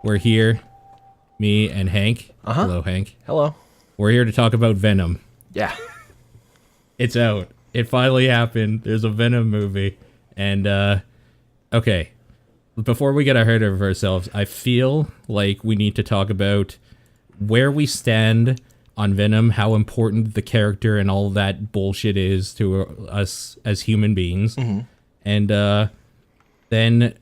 We're here, me and Hank. Uh-huh. Hello, Hank. Hello. We're here to talk about Venom. Yeah. It's out. It finally happened. There's a Venom movie. And, okay. Before we get ahead of ourselves, I feel like we need to talk about where we stand on Venom, how important the character and all that bullshit is to us as human beings. Mm-hmm. And, then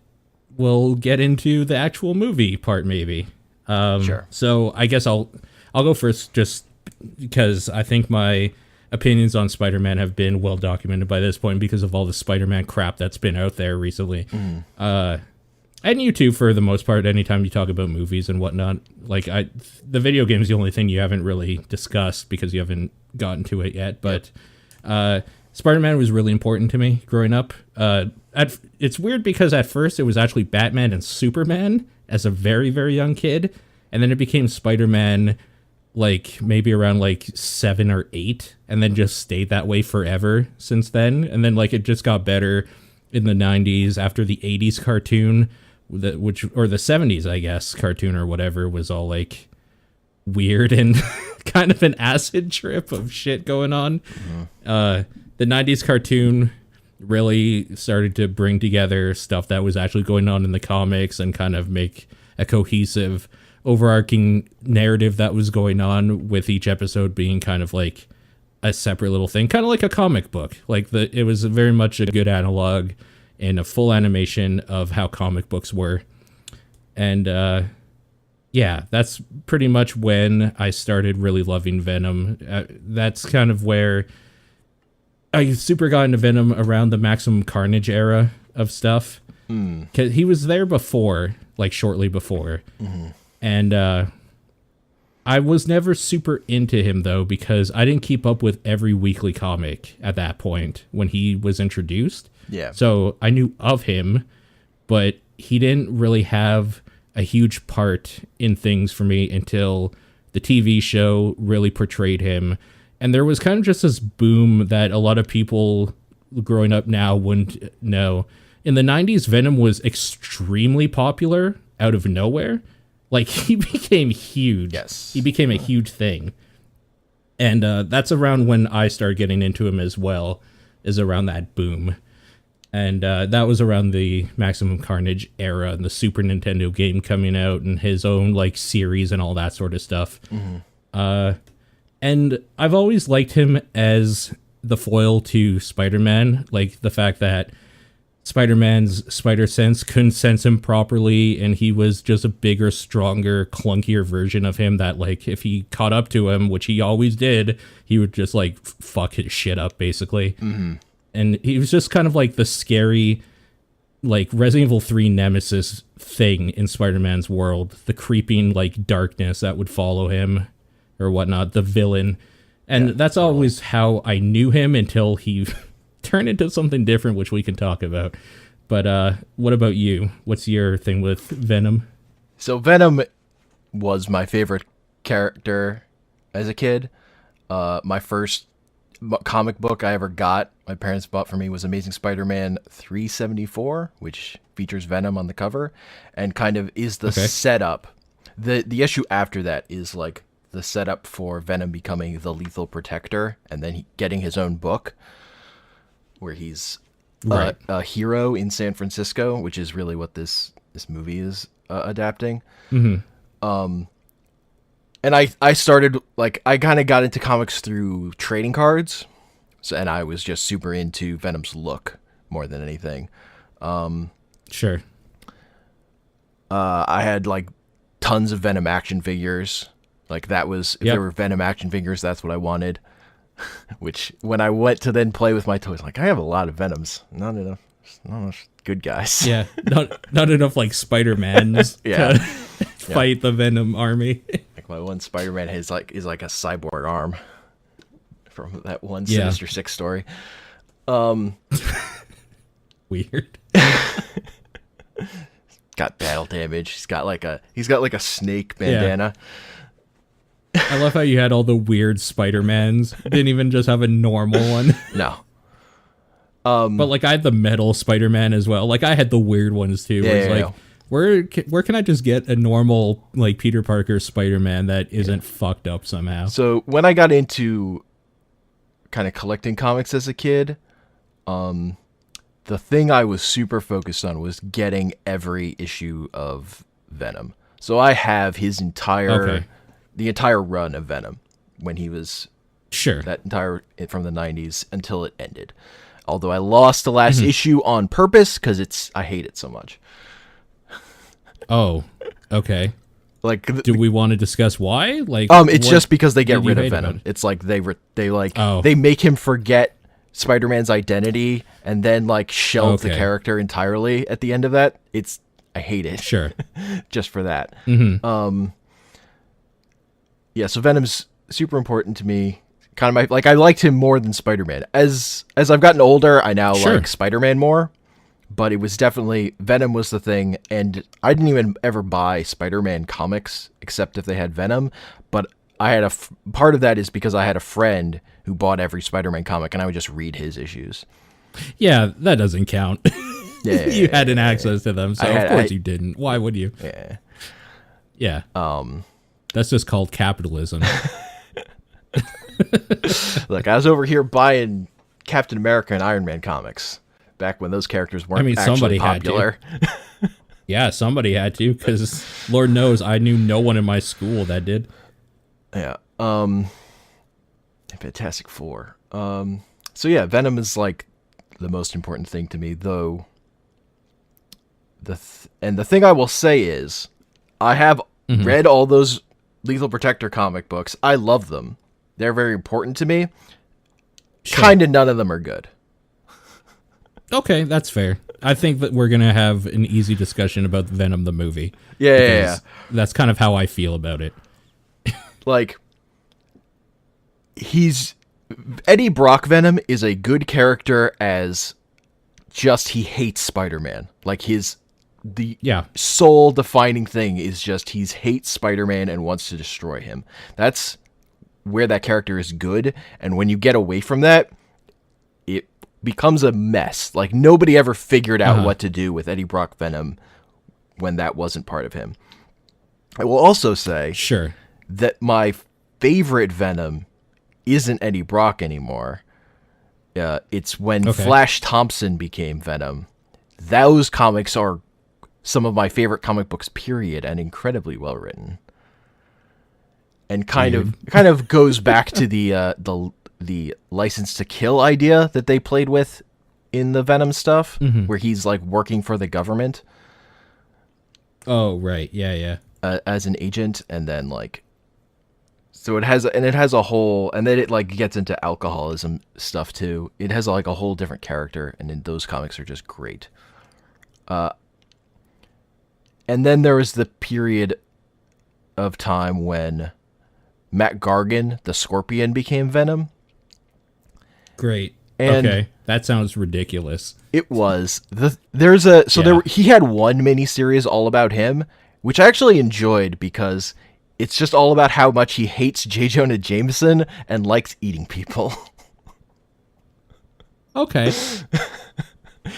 we'll get into the actual movie part, maybe. Sure. So I guess I'll go first, just because I think my opinions on Spider-Man have been well documented by this point because of all the Spider-Man crap that's been out there recently. And you too, for the most part, anytime you talk about movies and whatnot. Like, the video game is the only thing you haven't really discussed because you haven't gotten to it yet. But Spider-Man was really important to me growing up. It's weird because at first it was actually Batman and Superman as a very, very young kid. And then it became Spider-Man like maybe around like 7 or 8 and then just stayed that way forever since then. And then like it just got better in the 90s after the 80s cartoon, or the 70s, I guess, cartoon or whatever was all like weird and kind of an acid trip of shit going on. Mm-hmm. The 90s cartoon really started to bring together stuff that was actually going on in the comics and kind of make a cohesive overarching narrative that was going on, with each episode being kind of like a separate little thing, kind of like a comic book. Like it was very much a good analog and a full animation of how comic books were. And yeah, that's pretty much when I started really loving Venom. That's kind of where I super got into Venom, around the Maximum Carnage era of stuff. 'Cause he was there before, like shortly before. Mm-hmm. And I was never super into him, though, because I didn't keep up with every weekly comic at that point when he was introduced. Yeah. So I knew of him, but he didn't really have a huge part in things for me until the TV show really portrayed him. And there was kind of just this boom that a lot of people growing up now wouldn't know. In the 90s, Venom was extremely popular out of nowhere. Like, he became huge. Yes. He became a huge thing. And that's around when I started getting into him as well, is around that boom. And that was around the Maximum Carnage era and the Super Nintendo game coming out and his own, like, series and all that sort of stuff. Mm-hmm. And I've always liked him as the foil to Spider-Man. Like, the fact that Spider-Man's spider sense couldn't sense him properly, and he was just a bigger, stronger, clunkier version of him that, like, if he caught up to him, which he always did, he would just, like, fuck his shit up, basically. Mm-hmm. And he was just kind of like the scary, like, Resident Evil 3 nemesis thing in Spider-Man's world. The creeping, like, darkness that would follow him or whatnot, the villain. And that's always how I knew him until he turned into something different, which we can talk about. But what about you? What's your thing with Venom? So Venom was my favorite character as a kid. My first comic book I ever got, my parents bought for me, was Amazing Spider-Man 374, which features Venom on the cover, and kind of is the setup. The issue after that is like the setup for Venom becoming the Lethal Protector, and then getting his own book where he's a hero in San Francisco, which is really what this movie is adapting. Mm-hmm. And I started, like, I kind of got into comics through trading cards, and I was just super into Venom's look more than anything. Sure. I had, like, tons of Venom action figures. Like, that was, if there were Venom action figures, that's what I wanted. Which, when I went to then play with my toys, like, I have a lot of Venoms. Not enough good guys. Yeah, not enough, like, Spider-Mans to fight the Venom army. Like, my one Spider-Man is like a cyborg arm from that one Sinister Six story. Weird. Got battle damage. He's got like a snake bandana. I love how you had all the weird Spider-Mans. Didn't even just have a normal one. No. But like I had the metal Spider-Man as well. Like I had the weird ones too. It's like Where can I just get a normal like Peter Parker Spider-Man that isn't fucked up somehow? So when I got into kind of collecting comics as a kid, the thing I was super focused on was getting every issue of Venom. So I have the entire run of Venom when he was that entire from the 90s until it ended. Although I lost the last issue on purpose because I hate it so much. Oh, okay. Like, do we want to discuss why? Like, it's just because they get rid of Venom. It's like they make him forget Spider-Man's identity and then like shelve the character entirely at the end of that. I hate it. Sure. Just for that. Mm-hmm. Yeah, so Venom's super important to me. Kind of I liked him more than Spider-Man. As I've gotten older, I now like Spider-Man more. But it was definitely Venom was the thing, and I didn't even ever buy Spider-Man comics except if they had Venom. But I had part of that is because I had a friend who bought every Spider-Man comic, and I would just read his issues. Yeah, that doesn't count. Yeah, you had an access to them, so of course you didn't. Why would you? Yeah, yeah. That's just called capitalism. Look, I was over here buying Captain America and Iron Man comics. Back when those characters weren't actually popular. Had to. Yeah, somebody had to, because Lord knows I knew no one in my school that did. Yeah. Fantastic Four. So yeah, Venom is like the most important thing to me, though. The thing I will say is, I have read all those Lethal Protector comic books. I love them. They're very important to me. Sure. Kind of none of them are good. Okay, that's fair. I think that we're going to have an easy discussion about Venom the movie. Yeah. That's kind of how I feel about it. Like, Eddie Brock Venom is a good character as just he hates Spider-Man. Like, the sole defining thing is just he hates Spider-Man and wants to destroy him. That's where that character is good, and when you get away from that, it becomes a mess. Like, nobody ever figured out what to do with Eddie Brock Venom when that wasn't part of him. I will also say that my favorite Venom isn't Eddie Brock anymore. It's when Flash Thompson became Venom. Those comics are some of my favorite comic books, period, and incredibly well written. And kind of goes back to the License to Kill idea that they played with in the Venom stuff, where he's like working for the government. Oh, right. Yeah. As an agent, and then like, so it has a whole, and then it like gets into alcoholism stuff too. It has like a whole different character, and then those comics are just great. And then there was the period of time when Matt Gargan, the Scorpion, became Venom. Great. And that sounds ridiculous. It was. He had one miniseries all about him, which I actually enjoyed because it's just all about how much he hates J. Jonah Jameson and likes eating people. Okay.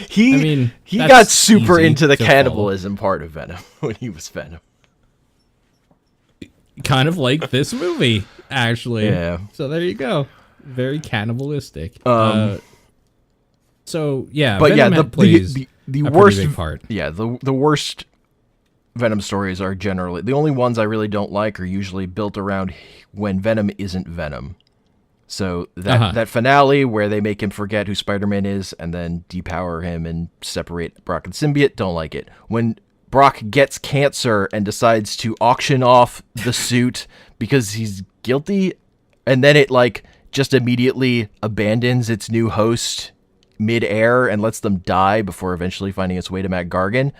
He got super into the cannibalism part of Venom when he was Venom. Kind of like this movie, actually. Yeah. So there you go. Very cannibalistic. So yeah, but Venom the worst big part. Yeah, the worst Venom stories are generally the only ones I really don't like are usually built around when Venom isn't Venom. So that finale where they make him forget who Spider-Man is and then depower him and separate Brock and Symbiote, don't like it. When Brock gets cancer and decides to auction off the suit because he's guilty, and then it like just immediately abandons its new host mid-air and lets them die before eventually finding its way to Matt Gargan.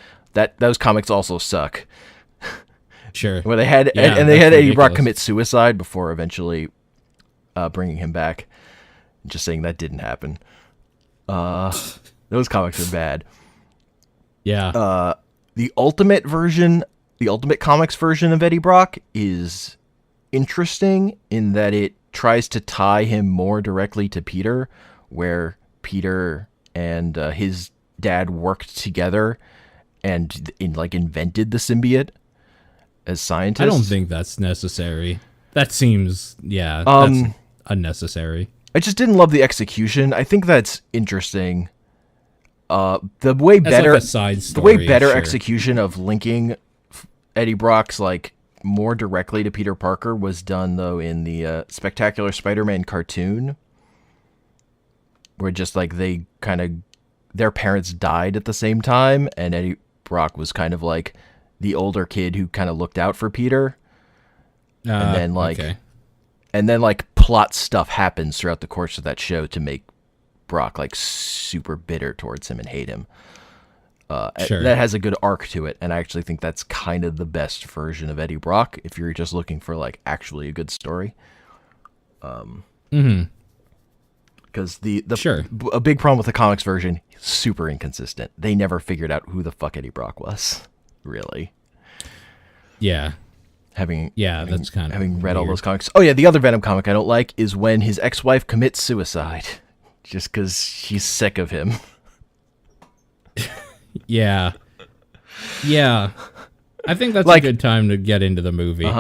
Those comics also suck. Sure. Where they had and they had Eddie Brock commit suicide before eventually bringing him back. Just saying that didn't happen. Those comics are bad. Yeah. The Ultimate Comics version of Eddie Brock is interesting in that it tries to tie him more directly to Peter, where Peter and his dad worked together and invented the symbiote as scientists. I don't think that's necessary. That seems, that's unnecessary. I just didn't love the execution. I think that's interesting. The way better, like a side story, sure. execution of linking Eddie Brock's like more directly to Peter Parker was done though in the Spectacular Spider-Man cartoon, where just like their parents died at the same time, and Eddie Brock was kind of like the older kid who kind of looked out for Peter, and then plot stuff happens throughout the course of that show to make Brock like super bitter towards him and hate him. Sure. That has a good arc to it, and I actually think that's kind of the best version of Eddie Brock if you're just looking for like actually a good story. Because a big problem with the comics version, super inconsistent. They never figured out who the fuck Eddie Brock was, really. Yeah. Having read weird. all those comics. Oh yeah, the other Venom comic I don't like is when his ex-wife commits suicide, just because she's sick of him. Yeah. I think that's a good time to get into the movie.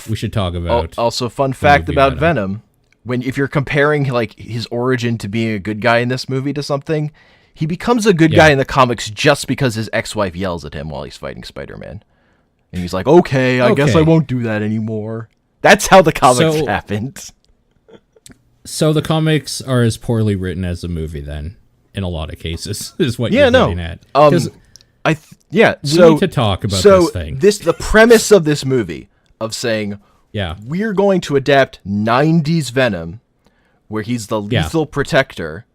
We should talk about. Also, fun fact about Venom: if you're comparing like his origin to being a good guy in this movie to something, he becomes a good guy in the comics just because his ex-wife yells at him while he's fighting Spider-Man, and he's like, "Okay, I guess I won't do that anymore." That's how the comics happened. So the comics are as poorly written as the movie, then. In a lot of cases, is what you're getting at. We need to talk about this thing. The premise of this movie of saying, we're going to adapt 90s Venom, where he's the lethal protector,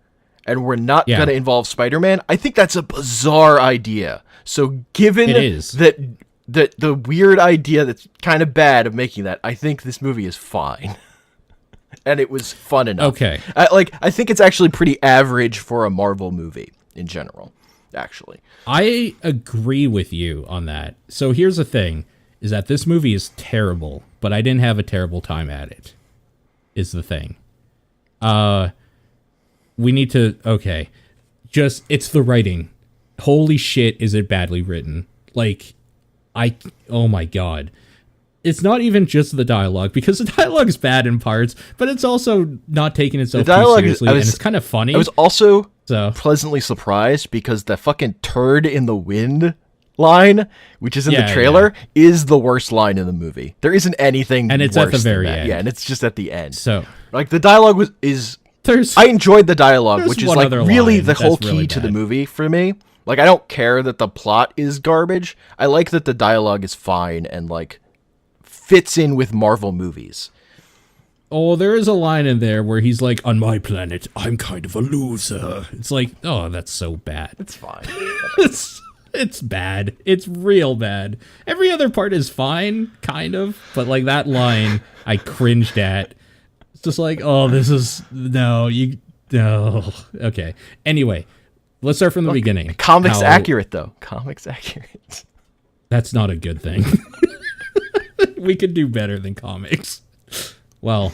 and we're not going to involve Spider-Man. I think that's a bizarre idea. So given that the weird idea that's kind of bad of making that, I think this movie is fine. And it was fun enough. Okay. I think it's actually pretty average for a Marvel movie in general, actually. I agree with you on that. So here's the thing, is that this movie is terrible, but I didn't have a terrible time at it, is the thing. We need to, it's the writing. Holy shit, is it badly written. Oh my god. It's not even just the dialogue, because the dialogue is bad in parts, but it's also not taking itself too seriously, and it's kind of funny. I was also pleasantly surprised because the fucking turd in the wind line, which is in the trailer, is the worst line in the movie. There isn't anything and it's worse at the very than that. end. Yeah, and it's just at the end. So, the dialogue I enjoyed the dialogue, which is really the whole key to the movie for me. I don't care that the plot is garbage. I like that the dialogue is fine and fits in with Marvel movies. Oh, there is a line in there where he's like, "On my planet, I'm kind of a loser." It's like, oh, that's so bad. It's fine. It's bad. It's real bad. Every other part is fine, kind of, but that line I cringed at. It's just like, oh, this is no. Okay. Anyway, let's start from the beginning. Comics accurate though. Comics accurate. That's not a good thing. We could do better than comics. Well,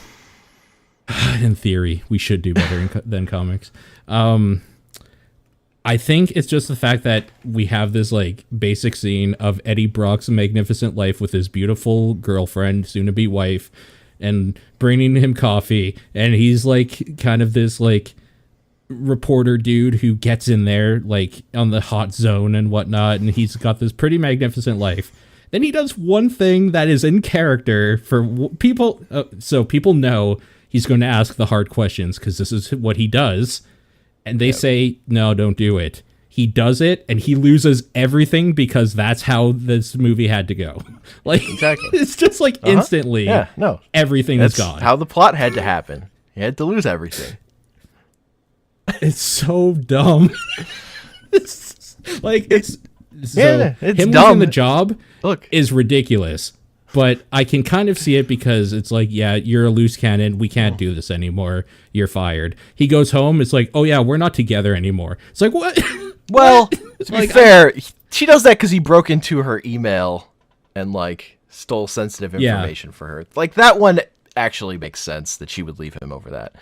in theory, we should do better than comics. I think it's just the fact that we have this basic scene of Eddie Brock's magnificent life with his beautiful girlfriend, soon-to-be wife, and bringing him coffee. And he's kind of this reporter dude who gets in there on the hot zone and whatnot. And he's got this pretty magnificent life. Then he does one thing that is in character for people, so people know he's going to ask the hard questions because this is what he does. And they say, no, don't do it. He does it, and he loses everything because that's how this movie had to go. Exactly. It's just instantly, everything is gone. How the plot had to happen. He had to lose everything. It's so dumb. It's him dumb. losing the job is ridiculous, but I can kind of see it because it's you're a loose cannon. We can't do this anymore. You're fired. He goes home. It's oh yeah, we're not together anymore. It's what? Well, to be fair, she does that because he broke into her email and stole sensitive information for her. That one actually makes sense that she would leave him over that.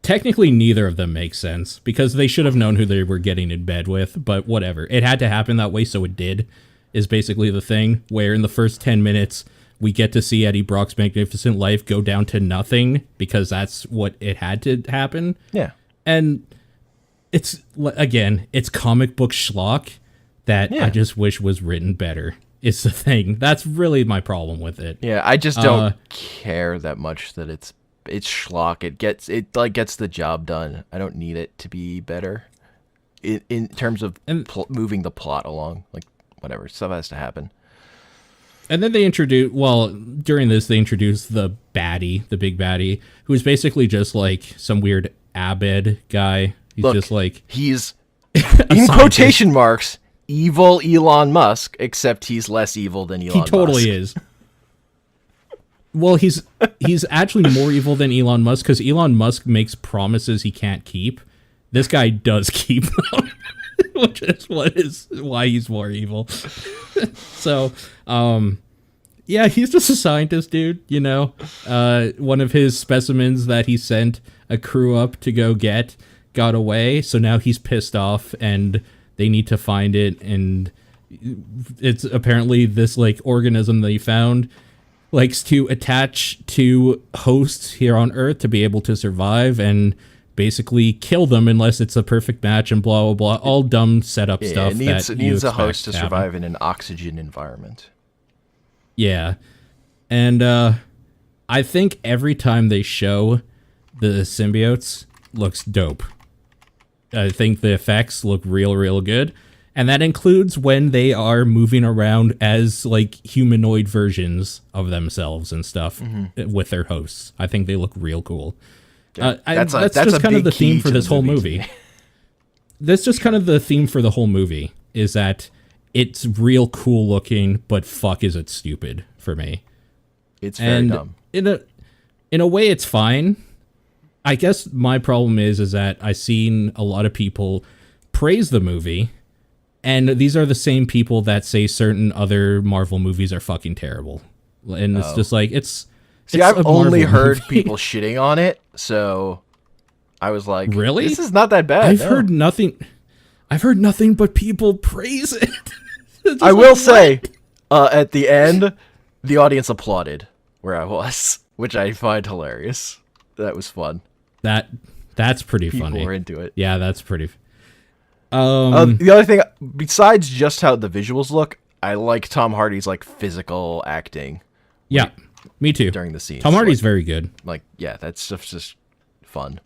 technically neither of them make sense because they should have known who they were getting in bed with, but whatever. It had to happen that way, so it did, is basically the thing, where in the first 10 minutes, we get to see Eddie Brock's magnificent life go down to nothing because that's what it had to happen. Yeah. And it's, again, it's comic book schlock that I just wish was written better. It's the thing. That's really my problem with it. Yeah, I just don't care that much that it's schlock. It gets the job done. I don't need it to be better in terms of moving the plot along. Like, whatever, stuff has to happen. And then during this, they introduced the baddie, the big baddie, who's basically just like some weird Abed guy. He's in quotation marks, evil Elon Musk, except he's less evil than Elon Musk. He totally is. Well, he's actually more evil than Elon Musk because Elon Musk makes promises he can't keep. This guy does keep them, which is why he's more evil. So, yeah, he's just a scientist, dude, you know. One of his specimens that he sent a crew up to go get got away, so now he's pissed off and they need to find it, and it's apparently this like organism they found likes to attach to hosts here on Earth to be able to survive and basically kill them unless it's a perfect match and blah blah blah, all dumb setup stuff. It needs a host to survive in an oxygen environment. Yeah. And I think every time they show the symbiotes looks dope. I think the effects look real good. And that includes when they are moving around as like humanoid versions of themselves and stuff with their hosts. I think they look real cool. Yeah, that's just kind of the theme for this whole movie. That's just kind of the theme for the whole movie, is that it's real cool looking, but fuck is it stupid for me. It's very dumb. In a way, it's fine. I guess my problem is that I've seen a lot of people praise the movie, and these are the same people that say certain other Marvel movies are fucking terrible. And it's just like, I've only heard people shitting on it, so I was like, really? This is not that bad. I've heard nothing but people praise it. I will say, at the end, the audience applauded where I was, which I find hilarious. That was fun. That's pretty funny. People were into it. Yeah, that's pretty. The other thing, besides just how the visuals look, I like Tom Hardy's like physical acting. Yeah, me too. During the scenes, Tom Hardy's very good. Like, yeah, that stuff's just fun.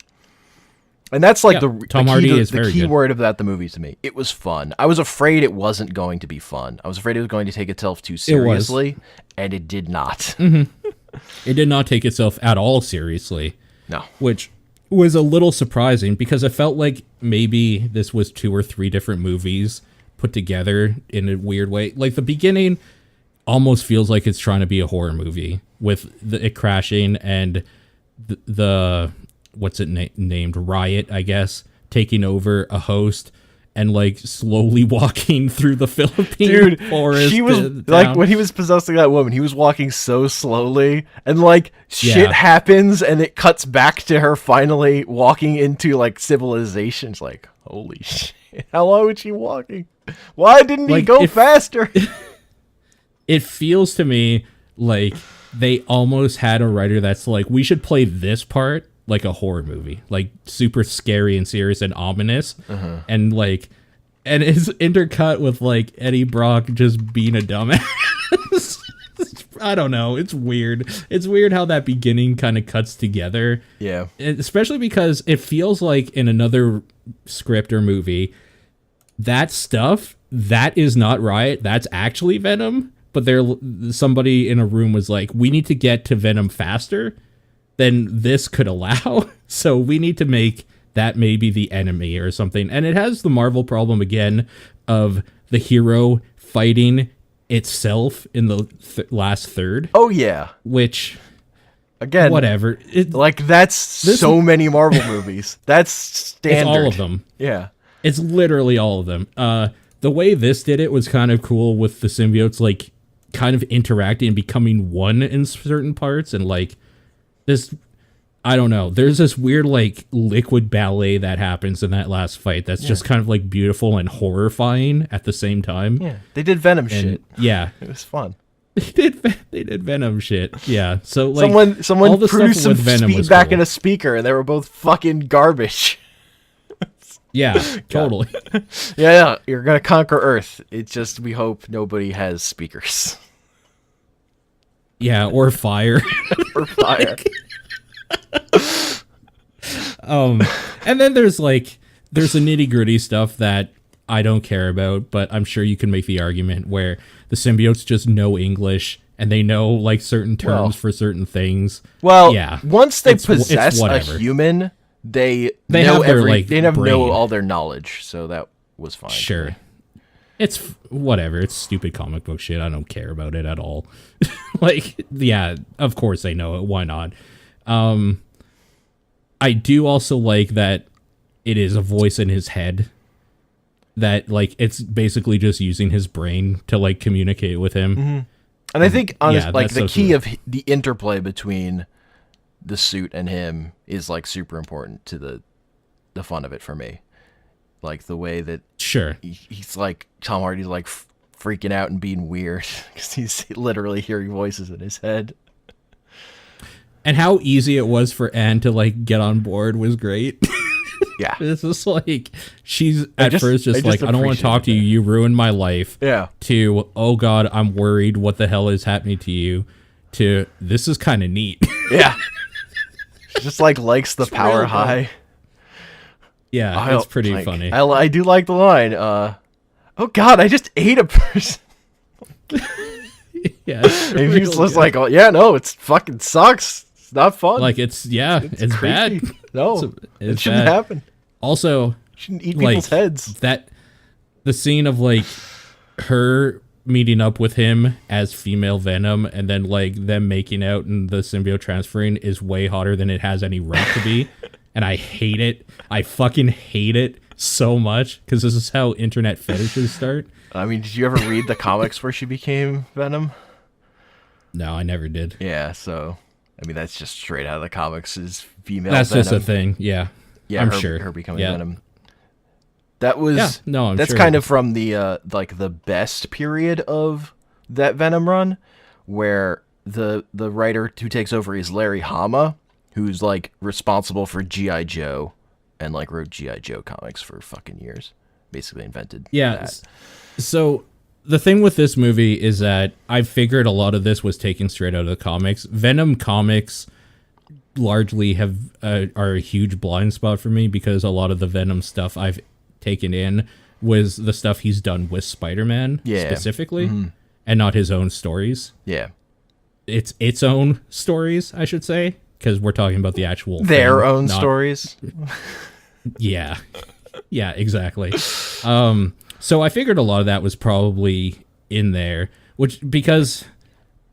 And that's like the key word about the movie to me. It was fun. I was afraid it wasn't going to be fun. I was afraid it was going to take itself too seriously, and it did not. Mm-hmm. It did not take itself at all seriously. No. Which was a little surprising because I felt like maybe this was 2 or 3 different movies put together in a weird way. Like the beginning almost feels like it's trying to be a horror movie with it crashing and the what's it named? Riot, I guess, taking over a host and like slowly walking through the Philippine forest. She was like, when he was possessing that woman, he was walking so slowly and like shit happens and it cuts back to her finally walking into like civilization. It's like, holy shit. How long was she walking? Why didn't he go faster? It feels to me like they almost had a writer that's like, we should play this part like a horror movie, like super scary and serious and ominous, and it's intercut with like Eddie Brock just being a dumbass. I don't know. It's weird. It's weird how that beginning kind of cuts together. Yeah. Especially because it feels like in another script or movie, that stuff, that is not Riot. That's actually Venom. But somebody in a room was like, we need to get to Venom faster than this could allow. So we need to make that maybe the enemy or something. And it has the Marvel problem again of the hero fighting itself in the last third. Oh, yeah. Which, again, whatever. That's so many Marvel movies. That's standard. It's all of them. Yeah. It's literally all of them. The way this did it was kind of cool with the symbiotes, like, kind of interacting and becoming one in certain parts. And, like, this... I don't know. There's this weird like liquid ballet that happens in that last fight that's just kind of like beautiful and horrifying at the same time. Yeah, they did Venom shit. Yeah, It was fun. they did Venom shit. Yeah, so like someone all the produced stuff some with Venom was feedback cool. in a speaker, and they were both fucking garbage. Yeah, totally. Yeah, you're gonna conquer Earth. It's just we hope nobody has speakers Yeah, or fire. or fire. And then there's the nitty gritty stuff that I don't care about, but I'm sure you can make the argument where the symbiotes just know English and they know like certain terms for certain things. Well, yeah, once they it's possess a whatever. human, they have their, like, they never know brain. all their knowledge, so that was fine. Sure. It's whatever. It's stupid comic book shit. I don't care about it at all. Like, yeah, of course they know it. Why not? I do also like that it is a voice in his head. That, like, it's basically just using his brain to, like, communicate with him. Mm-hmm. And I think, honestly, like, the so key true. of the interplay between the suit and him is, like, super important to the fun of it for me. Like, the way that Sure. he's like, Tom Hardy's, like, freaking out and being weird because he's literally hearing voices in his head. And how easy it was for Anne to, like, get on board was great. Yeah. It's just like, she's at first just like, I don't want to talk to you. appreciate You ruined my life. Yeah. To, oh God, I'm worried. What the hell is happening to you? To, this is kind of neat. Yeah. She just, like, likes the power real high. Yeah, it's pretty funny. I do like the line. Oh God, I just ate a person. Yeah. And he's just like, oh yeah, no, it's fucking sucks. It's not fun. Like, it's bad. creepy. No, it It's shouldn't bad. happen. Also, Shouldn't eat like, people's heads. that the scene of like her meeting up with him as female Venom and then like them making out and the symbiote transferring is way hotter than it has any right to be. And I hate it. I fucking hate it so much because this is how internet fetishes start. I mean, did you ever read the comics where she became Venom? No, I never did. Yeah, so I mean that's just straight out of the comics. Is female That's Venom. just a thing. Yeah. Yeah, I'm her, sure. her becoming Yeah. Venom. That was I'm that's sure. kind of from the like the best period of that Venom run, where the writer who takes over is Larry Hama, who's like responsible for G.I. Joe and like wrote G.I. Joe comics for fucking years. Basically invented that. So the thing with this movie is that I figured a lot of this was taken straight out of the comics. Venom comics largely have are a huge blind spot for me because a lot of the Venom stuff I've taken in was the stuff he's done with Spider-Man specifically, and not his own stories. Yeah. It's its own stories, I should say, because we're talking about the actual Their thing, own not- stories. Yeah. Yeah, exactly. So I figured a lot of that was probably in there, because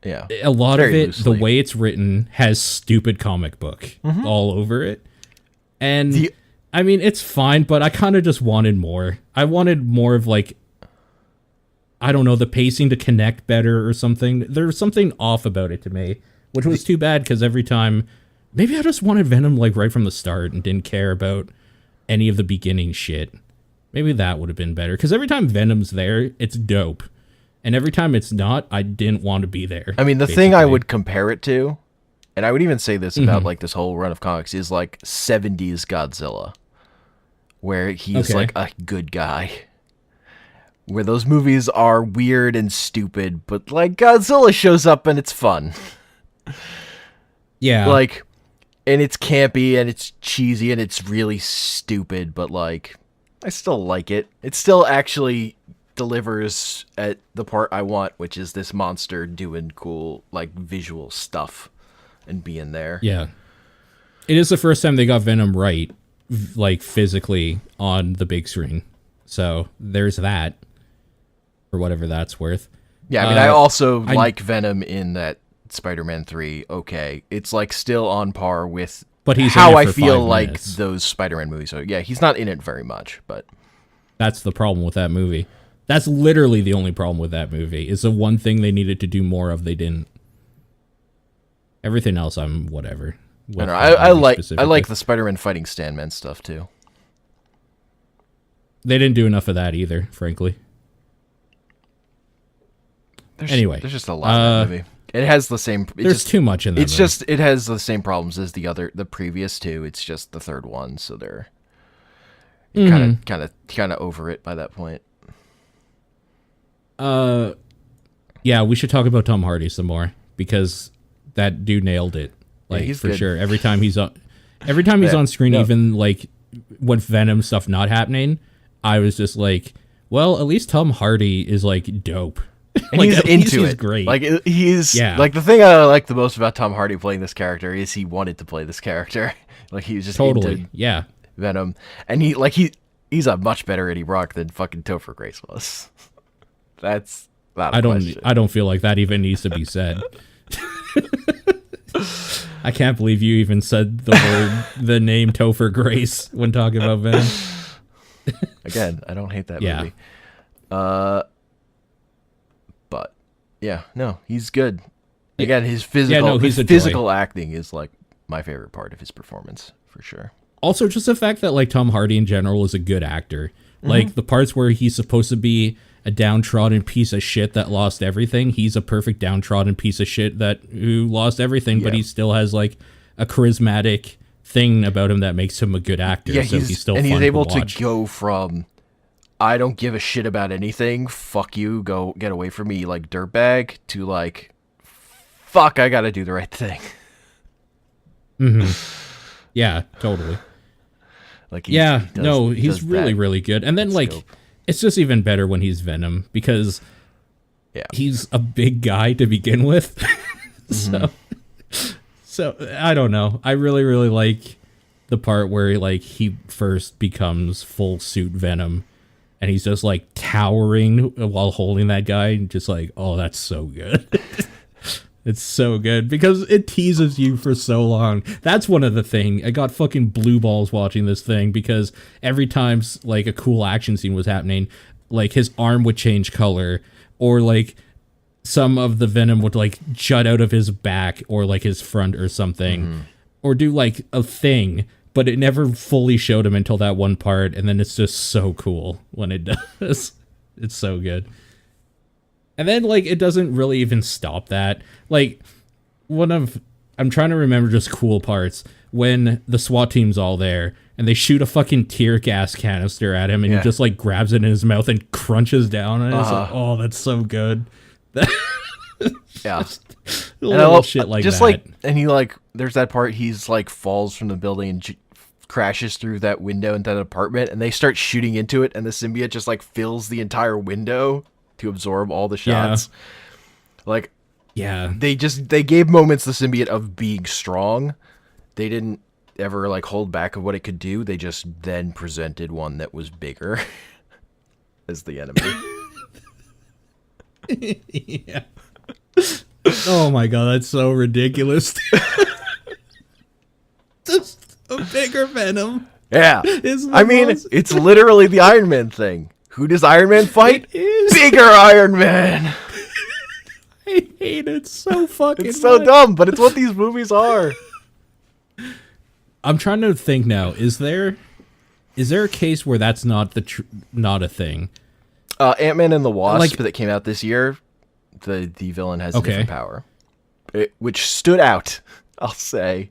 Yeah. a lot of Very it, loosely. the way it's written, has stupid comic book all over it. And I mean, it's fine, but I kind of just wanted more. I wanted more of like, I don't know, the pacing to connect better or something. There was something off about it to me, which was too bad because every time, maybe I just wanted Venom like right from the start and didn't care about any of the beginning shit. Maybe that would have been better because every time Venom's there, it's dope. And every time it's not, I didn't want to be there. I mean, the thing I would compare it to, and I would even say this about like this whole run of comics, is like 70s Godzilla, where he's like a good guy. Where those movies are weird and stupid, but like Godzilla shows up and it's fun. Yeah. Like, and it's campy and it's cheesy and it's really stupid, but like, I still like it. It still actually delivers at the part I want, which is this monster doing cool, like, visual stuff and being there. Yeah. It is the first time they got Venom right, like, physically on the big screen. So there's that, for whatever that's worth. Yeah, I mean, I also like Venom in that Spider-Man 3. Okay, it's, like, still on par with but he's how in it I for feel 5 like minutes. those Spider-Man movies. So, yeah, he's not in it very much, but... That's the problem with that movie. That's literally the only problem with that movie. Is the one thing they needed to do more of, they didn't. Everything else, I'm whatever. I don't know. I like the Spider-Man fighting Sandman stuff too. They didn't do enough of that either, frankly. Anyway, there's just a lot in that movie. It has the same. There's too much in that. It has the same problems as the previous two. It's just the third one, so they're kind of over it by that point. Yeah, we should talk about Tom Hardy some more because that dude nailed it. Like he's for good. sure. Every time he's on screen, even like when Venom stuff not happening, I was just like, well, at least Tom Hardy is like dope. And like, he's into it. He's great. Like like the thing I like the most about Tom Hardy playing this character is he wanted to play this character. Like he was just into Venom, and he's a much better Eddie Brock than fucking Topher Grace was. That's not a question. I don't feel like that even needs to be said. I can't believe you even said the name Topher Grace when talking about Venom. Again, I don't hate that movie. But yeah, no, he's good. Again, his physical acting is like my favorite part of his performance for sure. Also, just the fact that like Tom Hardy in general is a good actor. Like the parts where he's supposed to be a downtrodden piece of shit that lost everything, he's a perfect downtrodden piece of shit who lost everything, but he still has like a charismatic thing about him that makes him a good actor. Yeah, so he's still fun he's able to go from I don't give a shit about anything, fuck you, go get away from me, like dirtbag, to like fuck, I gotta do the right thing. Yeah, totally. Like he's really good. And then like it's just even better when he's Venom because he's a big guy to begin with. So I don't know. I really like the part where he first becomes full suit Venom and he's just like towering while holding that guy and just like, oh, that's so good. It's so good because it teases you for so long. That's one of the things. I got fucking blue balls watching this thing because every time like a cool action scene was happening, like his arm would change color or like some of the Venom would like jut out of his back or like his front or something or do like a thing, but it never fully showed him until that one part. And then it's just so cool when it does. It's so good. And then, like, it doesn't really even stop that. Like, I'm trying to remember just cool parts when the SWAT team's all there and they shoot a fucking tear gas canister at him and he just, like, grabs it in his mouth and crunches down on it. It's like, oh, that's so good. Yeah. Little shit like just that. Like, and he, like, there's that part he's, like, falls from the building and crashes through that window into that apartment and they start shooting into it and the symbiote just, like, fills the entire window to absorb all the shots. Like, they gave moments the symbiote of being strong. They didn't ever like hold back of what it could do. They just then presented one that was bigger as the enemy. Yeah. Oh my god, that's so ridiculous. Just a bigger Venom. Yeah. I mean, it's literally the Iron Man thing. Who does Iron Man fight? Bigger Iron Man. I hate it so fucking It's so dumb, but it's what these movies are. I'm trying to think now. Is there a case where that's not not a thing? Ant-Man and the Wasp that came out this year, the villain has a different power, which stood out, I'll say.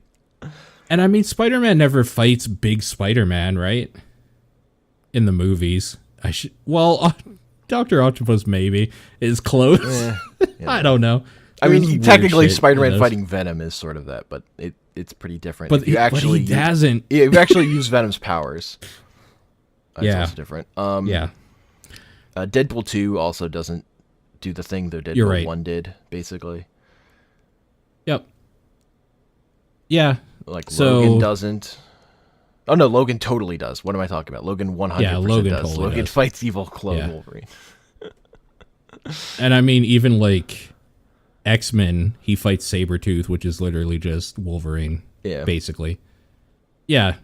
And I mean, Spider-Man never fights big Spider-Man, right? In the movies. Dr. Octopus maybe is close. I don't know. I mean, technically, Spider-Man fighting Venom is sort of that, but it's pretty different. But he hasn't. You actually use Venom's powers. It's also different. Deadpool 2 also doesn't do the thing that Deadpool 1 did, basically. Yep. Yeah. Like Logan doesn't. Oh no, Logan totally does. What am I talking about? Logan 100% Logan does. totally Logan does. fights evil clone Wolverine. And I mean, even like X-Men, he fights Sabretooth, which is literally just Wolverine, basically. Yeah.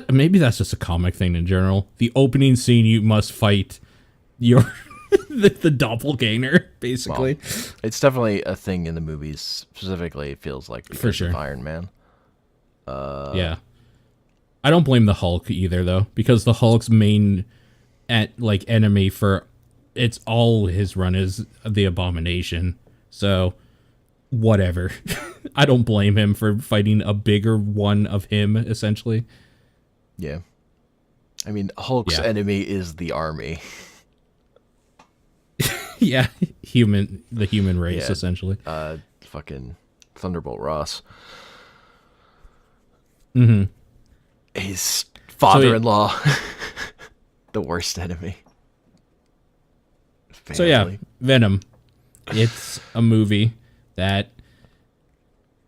Maybe that's just a comic thing in general. The opening scene, you must fight your the doppelganger, basically. Well, it's definitely a thing in the movies. Specifically, it feels like because of Iron Man. Yeah. I don't blame the Hulk either, though, because the Hulk's main enemy for it's all his run is the Abomination. So whatever. I don't blame him for fighting a bigger one of him, essentially. Yeah. I mean, Hulk's enemy is the army. Yeah, the human race, essentially. Fucking Thunderbolt Ross. Mm-hmm. His father-in-law. The worst enemy. Family. So yeah, Venom. It's a movie that,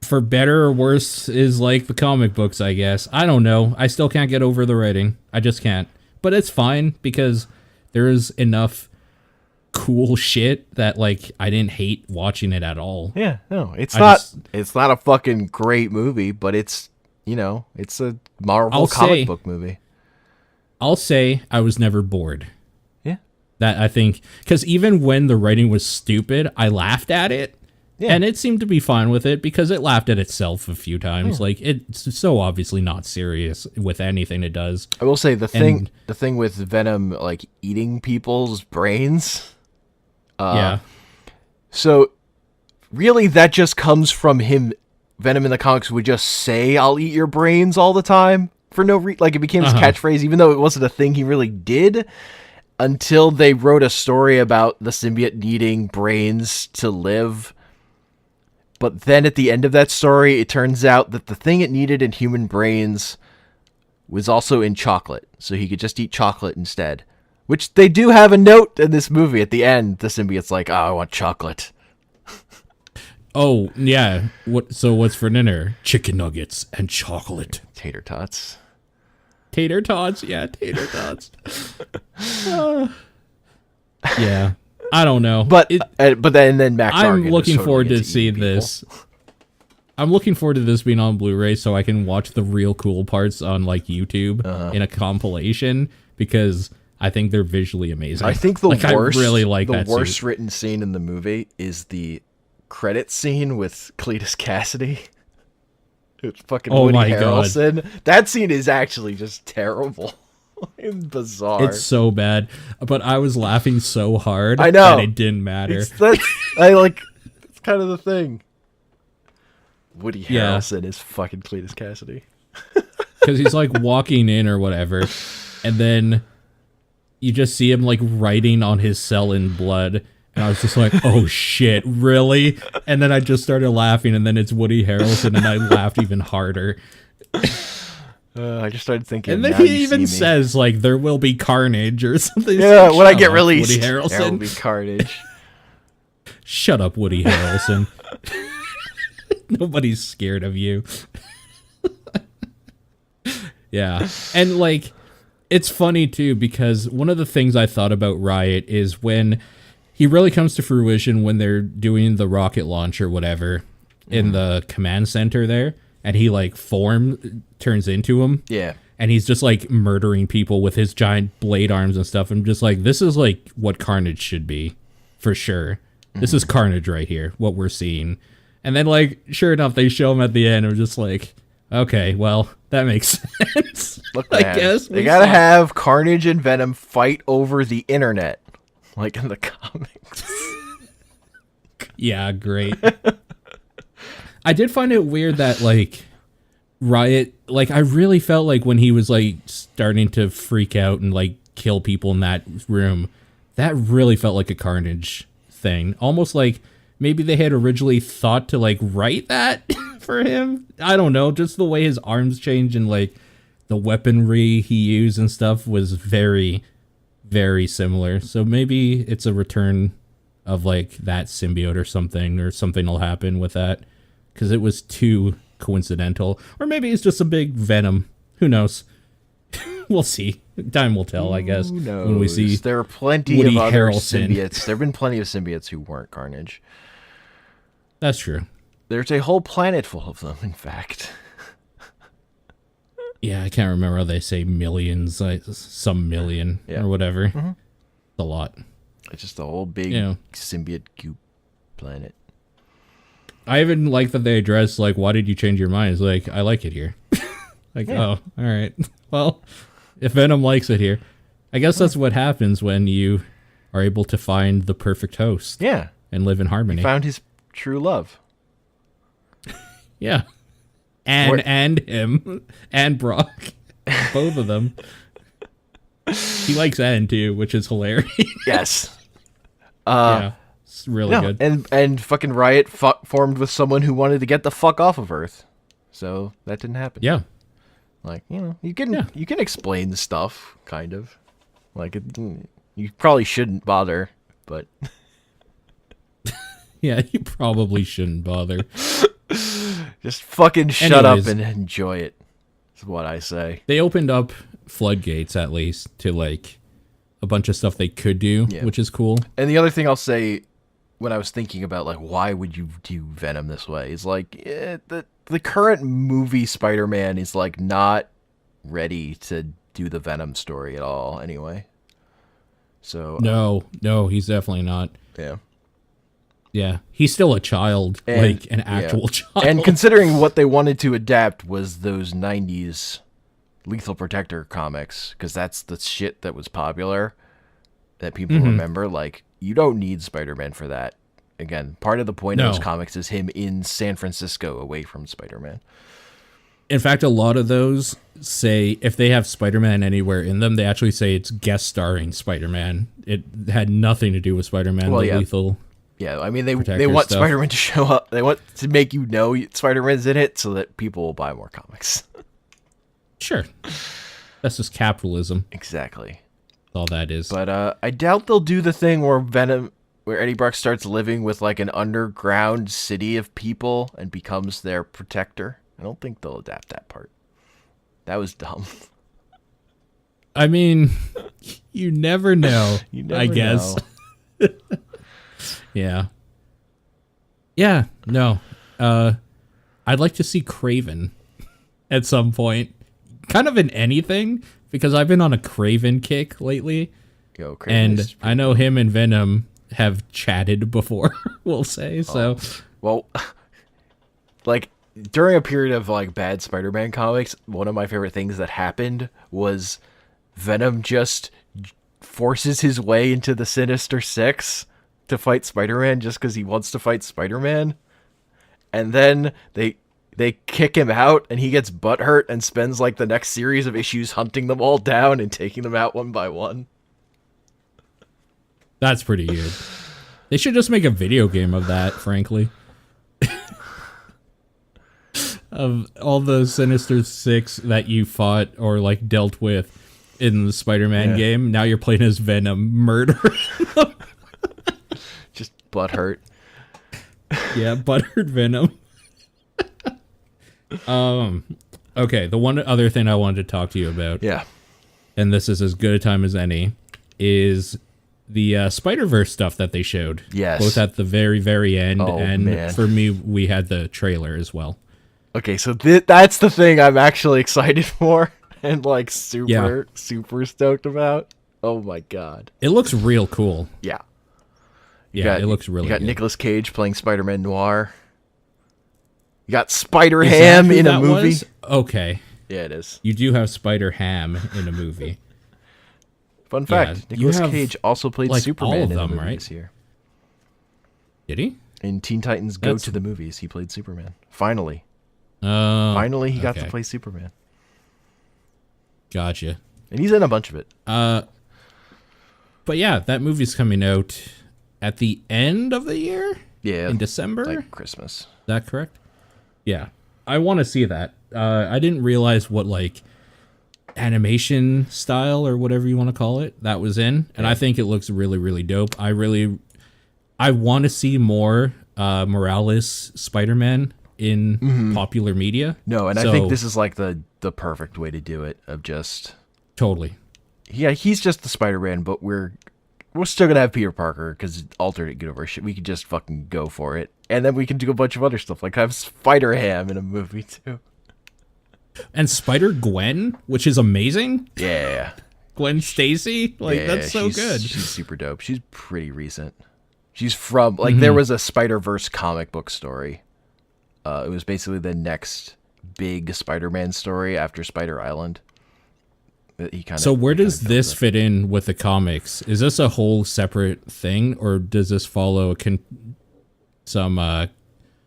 for better or worse, is like the comic books, I guess. I don't know. I still can't get over the writing. I just can't. But it's fine because there is enough cool shit that like I didn't hate watching it at all. Yeah, no, it's not a fucking great movie, but it's, you know, it's a Marvel comic book movie. I'll say I was never bored. Yeah. That I think, because even when the writing was stupid, I laughed at it. Yeah. And it seemed to be fine with it because it laughed at itself a few times. Yeah. Like, it's so obviously not serious with anything it does. I will say the thing with Venom, like, eating people's brains. Yeah. So, really, that just comes from him. Venom in the comics would just say, "I'll eat your brains" all the time for no reason. Like, it became his catchphrase, even though it wasn't a thing he really did. Until they wrote a story about the symbiote needing brains to live. But then at the end of that story, it turns out that the thing it needed in human brains was also in chocolate. So he could just eat chocolate instead. Which they do have a note in this movie at the end. The symbiote's like, "Oh, I want chocolate." Oh, yeah. So what's for dinner? Chicken nuggets and chocolate. Tater tots. Tater tots? Yeah, tater tots. Yeah. I don't know. But then Max I'm looking forward to seeing this. I'm looking forward to this being on Blu-ray so I can watch the real cool parts on like YouTube in a compilation because I think they're visually amazing. I think the worst worst written scene in the movie is the credit scene with Cletus Cassidy. It's fucking Woody Harrelson. God. That scene is actually just terrible. It's bizarre. It's so bad, but I was laughing so hard. I know. That it didn't matter. It's kind of the thing. Woody Harrelson is fucking Cletus Cassidy. Because he's like walking in or whatever, and then you just see him like writing on his cell in blood. And I was just like, oh shit, really? And then I just started laughing, and then it's Woody Harrelson, and I laughed even harder. I just started thinking. And then he even says, like, there will be carnage or something. Yeah, like, when I get released, Woody Harrelson. There will be carnage. Shut up, Woody Harrelson. Nobody's scared of you. Yeah. And, like, it's funny, too, because one of the things I thought about Riot is when he really comes to fruition when they're doing the rocket launch or whatever in the command center there. And he, like, turns into him. Yeah. And he's just, like, murdering people with his giant blade arms and stuff. I'm just like, this is, like, what Carnage should be. For sure. This is Carnage right here, what we're seeing. And then, like, sure enough, they show him at the end. I'm just like, okay, well, that makes sense. Look, man, I guess they gotta have Carnage and Venom fight over the internet. Like in the comics. Yeah, great. I did find it weird that, like, Riot, like, I really felt like when he was, like, starting to freak out and, like, kill people in that room, that really felt like a Carnage thing. Almost like maybe they had originally thought to, like, write that for him. I don't know, just the way his arms changed and, like, the weaponry he used and stuff was very, very similar. So maybe it's a return of, like, that symbiote or something will happen with that. Because it was too coincidental. Or maybe it's just a big Venom. Who knows? We'll see. Time will tell, I guess. Who knows? When we see there are plenty Woody of other Harrelson. Symbiotes. There have been plenty of symbiotes who weren't Carnage. That's true. There's a whole planet full of them, in fact. Yeah, I can't remember how they say millions. Some million or whatever. Mm-hmm. A lot. It's just a whole big symbiote goop planet. I even like that they address, like, why did you change your mind? It's like, I like it here. Like, oh, all right. Well, if Venom likes it here, I guess that's what happens when you are able to find the perfect host. Yeah. And live in harmony. He found his true love. Yeah. And him. And Brock. Both of them. He likes Anne, too, which is hilarious. Yes. Yeah. It's really good. And fucking Riot formed with someone who wanted to get the fuck off of Earth. So that didn't happen. Yeah. Like, you can explain the stuff, kind of. Like, you probably shouldn't bother, but... Yeah, you probably shouldn't bother. Just fucking shut up and enjoy it, is what I say. They opened up floodgates, at least, to, like, a bunch of stuff they could do, which is cool. And the other thing I'll say, when I was thinking about, like, why would you do Venom this way, is, like, the current movie Spider-Man is, like, not ready to do the Venom story at all, anyway. So No, he's definitely not. Yeah. Yeah, he's still a child, like an actual child. And considering what they wanted to adapt was those 90s Lethal Protector comics, because that's the shit that was popular, that people remember, like, you don't need Spider-Man for that. Again, part of the point of those comics is him in San Francisco away from Spider-Man. In fact, a lot of those say, if they have Spider-Man anywhere in them, they actually say it's guest starring Spider-Man. It had nothing to do with Spider-Man, Lethal. Yeah, I mean, they want stuff. Spider-Man to show up. They want to make you know Spider-Man's in it so that people will buy more comics. Sure. That's just capitalism. Exactly. That's all that is. But I doubt they'll do the thing where Eddie Brock starts living with, like, an underground city of people and becomes their protector. I don't think they'll adapt that part. That was dumb. I mean, you never know, I guess. Yeah. Yeah, no. I'd like to see Kraven at some point. Kind of in anything, because I've been on a Kraven kick lately. Yo, Kraven and I know him and Venom have chatted before, we'll say, so. Well, like, during a period of, like, bad Spider-Man comics, one of my favorite things that happened was Venom just forces his way into the Sinister Six to fight Spider-Man just because he wants to fight Spider-Man. And then they kick him out, and he gets butthurt and spends, like, the next series of issues hunting them all down and taking them out one by one. That's pretty good. They should just make a video game of that, frankly. Of all the Sinister Six that you fought or, like, dealt with in the Spider-Man game, now you're playing as Venom, murdering them. Just butthurt. Yeah, butthurt Venom. Okay, the one other thing I wanted to talk to you about. Yeah. And this is as good a time as any, is the Spider-Verse stuff that they showed. Yes. Both at the very, very end, man. For me, we had the trailer as well. Okay, so that's the thing I'm actually excited for and, like, super stoked about. Oh my god. It looks real cool. Yeah. Yeah, it looks really good. You got Nicolas Cage playing Spider-Man Noir. You got Spider-Ham in a movie. Okay. Yeah, it is. You do have Spider-Ham in a movie. Fun fact, Nicolas Cage also played, like, Superman in the movie this year. Did he? In Teen Titans Go to the Movies, he played Superman. Finally. Finally, he got to play Superman. Gotcha. And he's in a bunch of it. But yeah, that movie's coming out at the end of the year? Yeah. In December? Like Christmas. Is that correct? Yeah. I want to see that. I didn't realize what, like, animation style or whatever you want to call it that was in. And I think it looks really, really dope. I want to see more Morales Spider-Man in popular media. No, and I think this is, like, the perfect way to do it, of just... Totally. Yeah, he's just the Spider-Man, but we're still going to have Peter Parker, because alternate universe, we could just fucking go for it. And then we can do a bunch of other stuff, like have Spider-Ham in a movie, too. And Spider-Gwen, which is amazing. Yeah. Gwen Stacy? Like, that's so good. She's super dope. She's pretty recent. She's from, like, there was a Spider-Verse comic book story It was basically the next big Spider-Man story after Spider Island. So where does this fit in with the comics? Is this a whole separate thing, or does this follow some?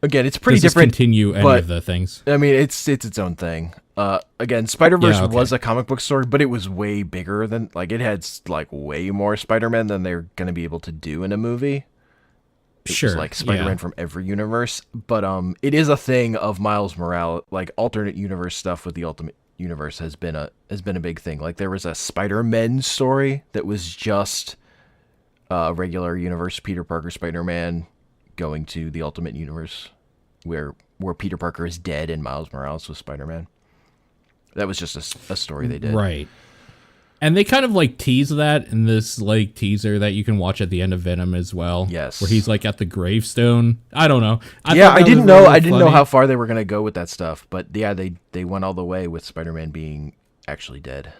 Again, it's pretty does this different. Continue any of the things? I mean, it's its own thing. Again, Spider-Verse was a comic book story, but it was way bigger than it had like way more Spider-Man than they're going to be able to do in a movie. It was like Spider-Man from every universe, but it is a thing of Miles Morales, like alternate universe stuff with the Ultimate Universe has been a big thing. Like there was a Spider-Man story that was just regular universe Peter Parker Spider-Man going to the Ultimate Universe where Peter Parker is dead and Miles Morales was Spider-Man. That was just a story they did. Right. And they kind of like tease that in this like teaser that you can watch at the end of Venom as well. Yes. Where he's like at the gravestone. I don't know. I didn't know how far they were going to go with that stuff, but yeah, they went all the way with Spider-Man being actually dead.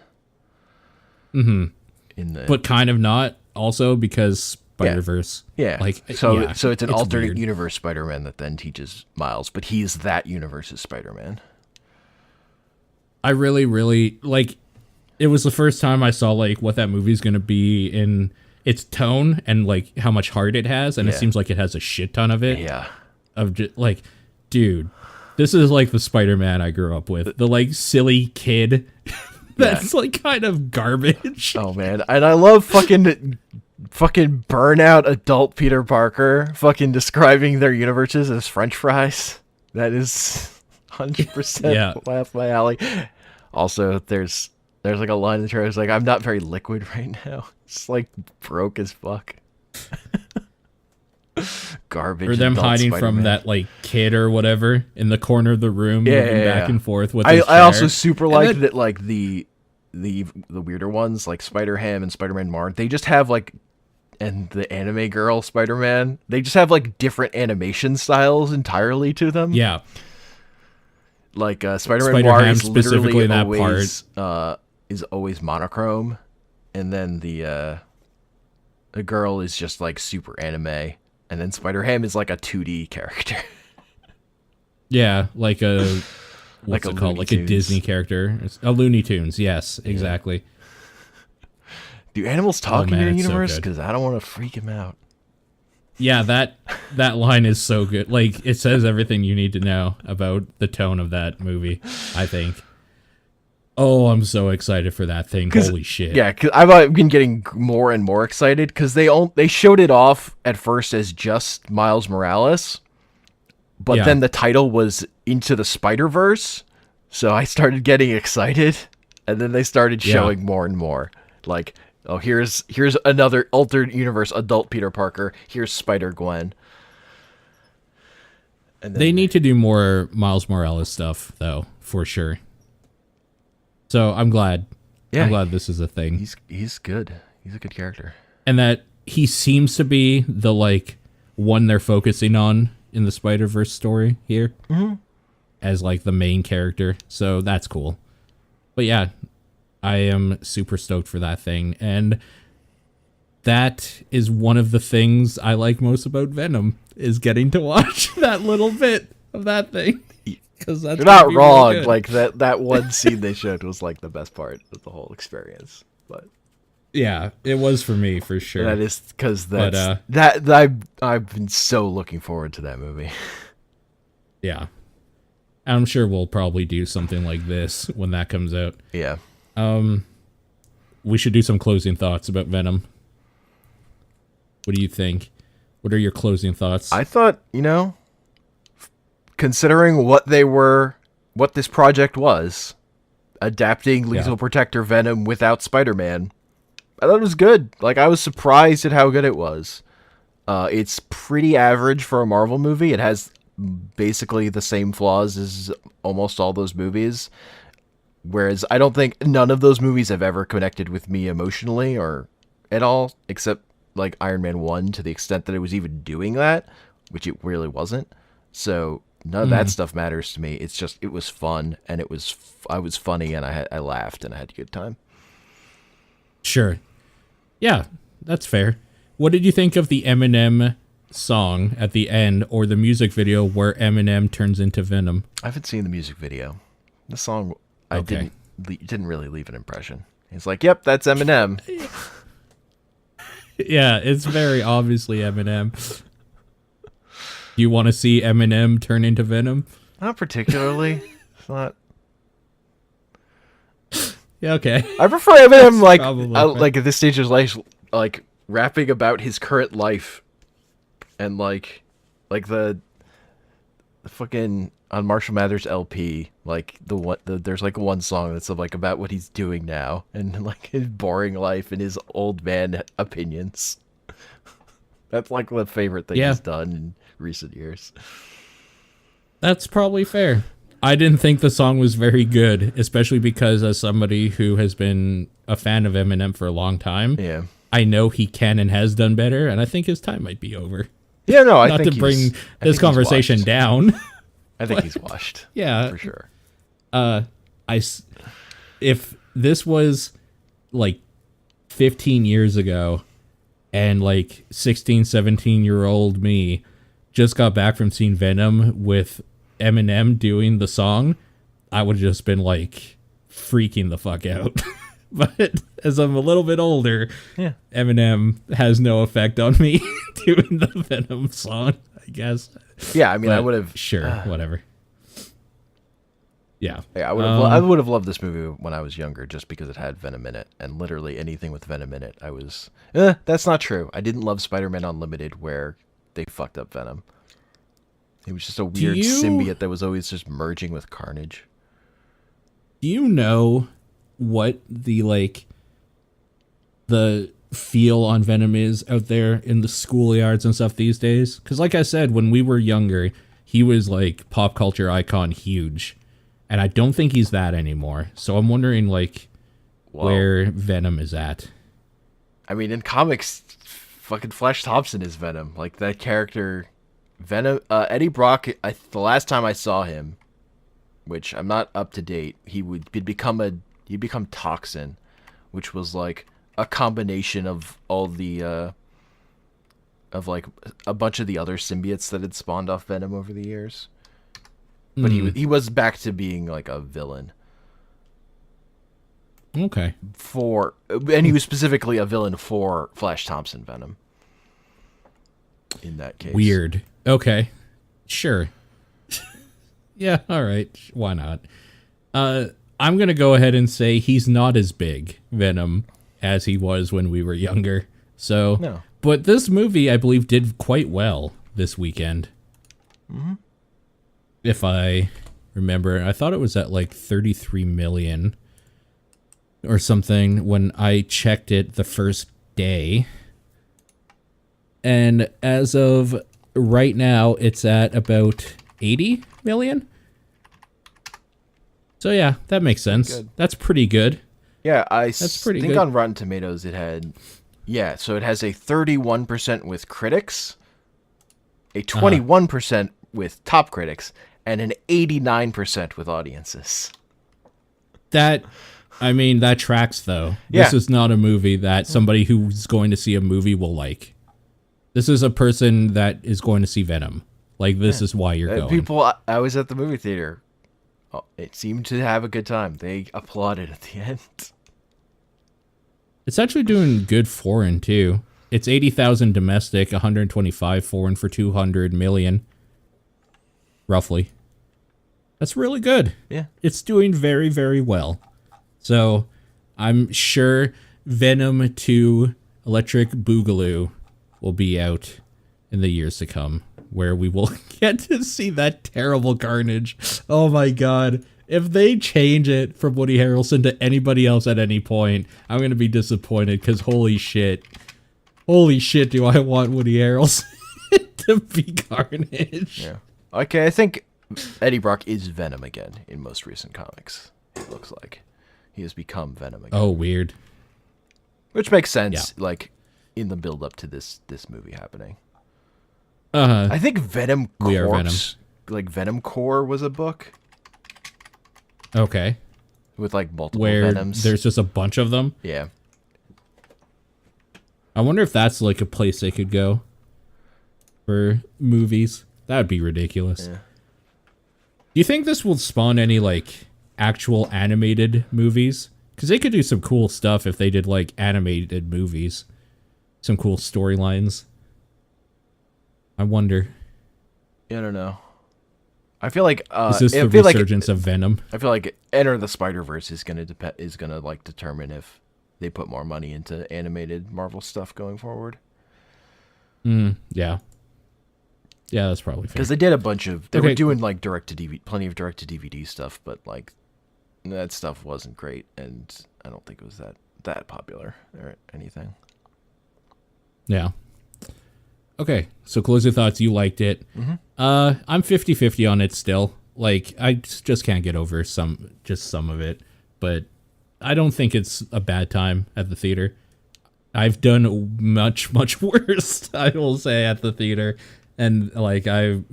Mm-hmm. But kind of not also because Spider-Verse. Yeah. So it's an alternate universe Spider-Man that then teaches Miles, but he's that universe's Spider-Man. I really, really like. It was the first time I saw like what that movie's going to be in its tone and like how much heart it has, and it seems like it has a shit ton of it. Yeah. Of just, like, dude, this is like the Spider-Man I grew up with. The like silly kid that's like kind of garbage. Oh man, and I love fucking burnout adult Peter Parker fucking describing their universes as French fries. That is 100% laugh my alley. Also, there's like a line in the trailer that's like, I'm not very liquid right now. It's like broke as fuck. Garbage. Or them hiding from that like kid or whatever in the corner of the room, moving back and forth with his chair. I also super liked that like the weirder ones like Spider-Ham and Spider-Man Mar, they just have like, and the anime girl Spider-Man, they just have like different animation styles entirely to them. Yeah. Like Spider-Man Mar is literally in that part is always monochrome, and then the girl is just like super anime, and then Spider-Ham is like a 2D character. Yeah, like a what's it called? Like a Disney character, a Looney Tunes. Yes, exactly. Do animals talk in your universe? Because I don't want to freak him out. Yeah, that line is so good. Like it says everything you need to know about the tone of that movie, I think. Oh, I'm so excited for that thing. Holy shit. Yeah, because I've been getting more and more excited because they showed it off at first as just Miles Morales, but then the title was Into the Spider-Verse, so I started getting excited, and then they started showing more and more. Like, oh, here's another alternate universe adult Peter Parker, here's Spider-Gwen. And then, they need to do more Miles Morales stuff, though, for sure. So I'm glad. Yeah, I'm glad this is a thing. He's good. He's a good character. And that he seems to be the like one they're focusing on in the Spider-Verse story here as like the main character. So that's cool. But yeah, I am super stoked for that thing. And that is one of the things I like most about Venom is getting to watch that little bit of that thing. Because that's you're not wrong. Really like that one scene they showed was like the best part of the whole experience. But yeah, it was for me for sure. That is because I've been so looking forward to that movie. Yeah, I'm sure we'll probably do something like this when that comes out. Yeah. We should do some closing thoughts about Venom. What do you think? What are your closing thoughts? I thought, considering what this project was, adapting Lethal Protector Venom without Spider-Man, I thought it was good. Like, I was surprised at how good it was. It's pretty average for a Marvel movie. It has basically the same flaws as almost all those movies. Whereas I don't think none of those movies have ever connected with me emotionally or at all, except like Iron Man 1 to the extent that it was even doing that, which it really wasn't. So none of that stuff matters to me. It's just, it was fun, and I was funny, and I laughed, and I had a good time. Sure. Yeah, that's fair. What did you think of the Eminem song at the end or the music video where Eminem turns into Venom? I haven't seen the music video. The song didn't really leave an impression. He's like, "Yep, that's Eminem." Yeah, it's very obviously Eminem. Do you want to see Eminem turn into Venom? Not particularly. It's not. Yeah, okay. I prefer Eminem Probably at this stage of life, like rapping about his current life, and like the fucking on Marshall Mathers LP, like there's like one song that's like about what he's doing now and like his boring life and his old man opinions. That's like the favorite thing he's done in recent years. That's probably fair. I didn't think the song was very good, especially because as somebody who has been a fan of Eminem for a long time, I know he can and has done better, and I think his time might be over. Yeah, no, I Not think to bring this conversation down. I think he's washed. Yeah, for sure. If this was like 15 years ago and like 16, 17-year-old me just got back from seeing Venom with Eminem doing the song, I would have just been like freaking the fuck out. But as I'm a little bit older, Eminem has no effect on me doing the Venom song, I guess. Yeah, I mean, I would have... Sure, whatever. Yeah. I would have loved this movie when I was younger just because it had Venom in it. And literally anything with Venom in it, I was... that's not true. I didn't love Spider-Man Unlimited where they fucked up Venom. It was just a weird symbiote that was always just merging with Carnage. Do you know what the feel on Venom is out there in the schoolyards and stuff these days? Because like I said, when we were younger, he was like pop culture icon huge. And I don't think he's that anymore. So I'm wondering where Venom is at. I mean, in comics, fucking Flash Thompson is Venom. Like that character... Venom, Eddie Brock. The last time I saw him, which I'm not up to date, he'd become Toxin, which was like a combination of all the of like a bunch of the other symbiotes that had spawned off Venom over the years. But he was back to being like a villain. Okay. And he was specifically a villain for Flash Thompson Venom. In that case. Weird. Okay. Sure. Yeah, all right. Why not? I'm going to go ahead and say he's not as big, Venom, as he was when we were younger. So, no. But this movie, I believe, did quite well this weekend. Mm-hmm. If I remember, I thought it was at like 33 million or something when I checked it the first day. And as of right now, it's at about 80 million. So yeah, that makes sense. Good. That's pretty good. Yeah, That's pretty think good. on Rotten Tomatoes it had... Yeah, so it has a 31% with critics, a 21% with top critics, and an 89% with audiences. That tracks though. Yeah. This is not a movie that somebody who's going to see a movie will like. This is a person that is going to see Venom. Like, this is why you're going. People, I was at the movie theater. Oh, it seemed to have a good time. They applauded at the end. It's actually doing good foreign, too. It's 80,000 domestic, 125 foreign for 200 million. Roughly. That's really good. Yeah. It's doing very, very well. So, I'm sure Venom 2 Electric Boogaloo will be out in the years to come, where we will get to see that terrible Carnage. Oh my god. If they change it from Woody Harrelson to anybody else at any point, I'm going to be disappointed because holy shit. Holy shit, do I want Woody Harrelson to be Carnage. Yeah. Okay, I think Eddie Brock is Venom again in most recent comics. It looks like he has become Venom again. Oh, weird. Which makes sense, like, in the build-up to this movie happening. I think Venom Corpse, like Venom Core was a book. Okay. With like multiple Where Venoms. there's just a bunch of them. Yeah. I wonder if that's like a place they could go. for movies. That would be ridiculous. Yeah. Do you think this will spawn any, like, actual animated movies? Because they could do some cool stuff if they did, like, animated movies. Some cool storylines. I wonder. I don't know. I feel like is this the resurgence of Venom? I feel like Enter the Spider-Verse is gonna like determine if they put more money into animated Marvel stuff going forward. Yeah. Yeah, that's probably fair. Because they did a bunch of they were doing like plenty of direct to DVD stuff, but like that stuff wasn't great, and I don't think it was that popular or anything. Yeah. Okay, so closing thoughts. You liked it. Mm-hmm. I'm 50-50 on it still. Like, I just can't get over some of it. But I don't think it's a bad time at the theater. I've done much, much worse, I will say, at the theater. And, like, I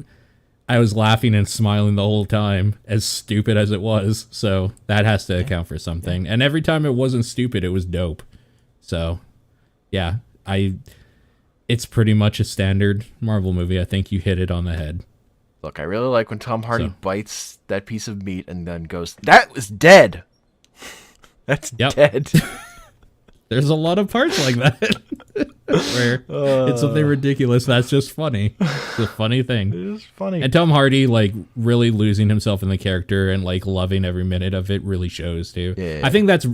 was laughing and smiling the whole time, as stupid as it was. So that has to account for something. And every time it wasn't stupid, it was dope. So, yeah, it's pretty much a standard Marvel movie. I think you hit it on the head. Look, I really like when Tom Hardy bites that piece of meat and then goes, "That was dead." That's dead. There's a lot of parts like that where it's something ridiculous that's just funny. It's a funny thing. It is funny. And Tom Hardy, like, really losing himself in the character and, like, loving every minute of it really shows, too. Yeah. I think that's...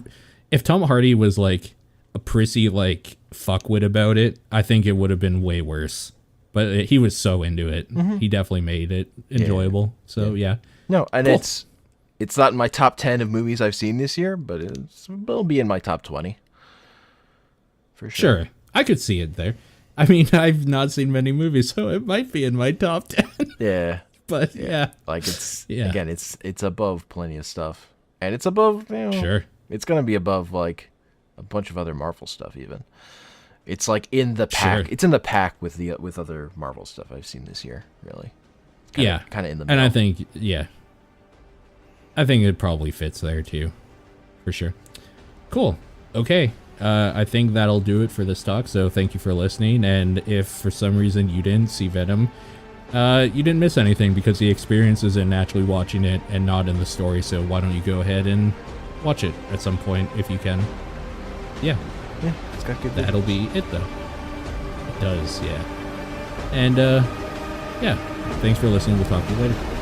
If Tom Hardy was, like, a prissy, like, fuckwit about it, I think it would have been way worse. But he was so into it. Mm-hmm. He definitely made it enjoyable. So, yeah. No, and cool. It's not in my top 10 of movies I've seen this year, but it'll be in my top 20. For sure. Sure. I could see it there. I mean, I've not seen many movies, so it might be in my top 10. Yeah. But, yeah. Like, again, it's above plenty of stuff. And it's above, sure. It's going to be above, like, a bunch of other Marvel stuff, even. It's, like, in the pack. Sure. It's in the pack with other Marvel stuff I've seen this year, really. Kind of in the middle. And I think, I think it probably fits there, too. For sure. Cool. Okay. I think that'll do it for this talk, so thank you for listening. And if for some reason you didn't see Venom, you didn't miss anything because the experience is in naturally watching it and not in the story, so why don't you go ahead and watch it at some point if you can. Yeah, it's got good. That'll be it, though. It does, yeah. And, thanks for listening. We'll talk to you later.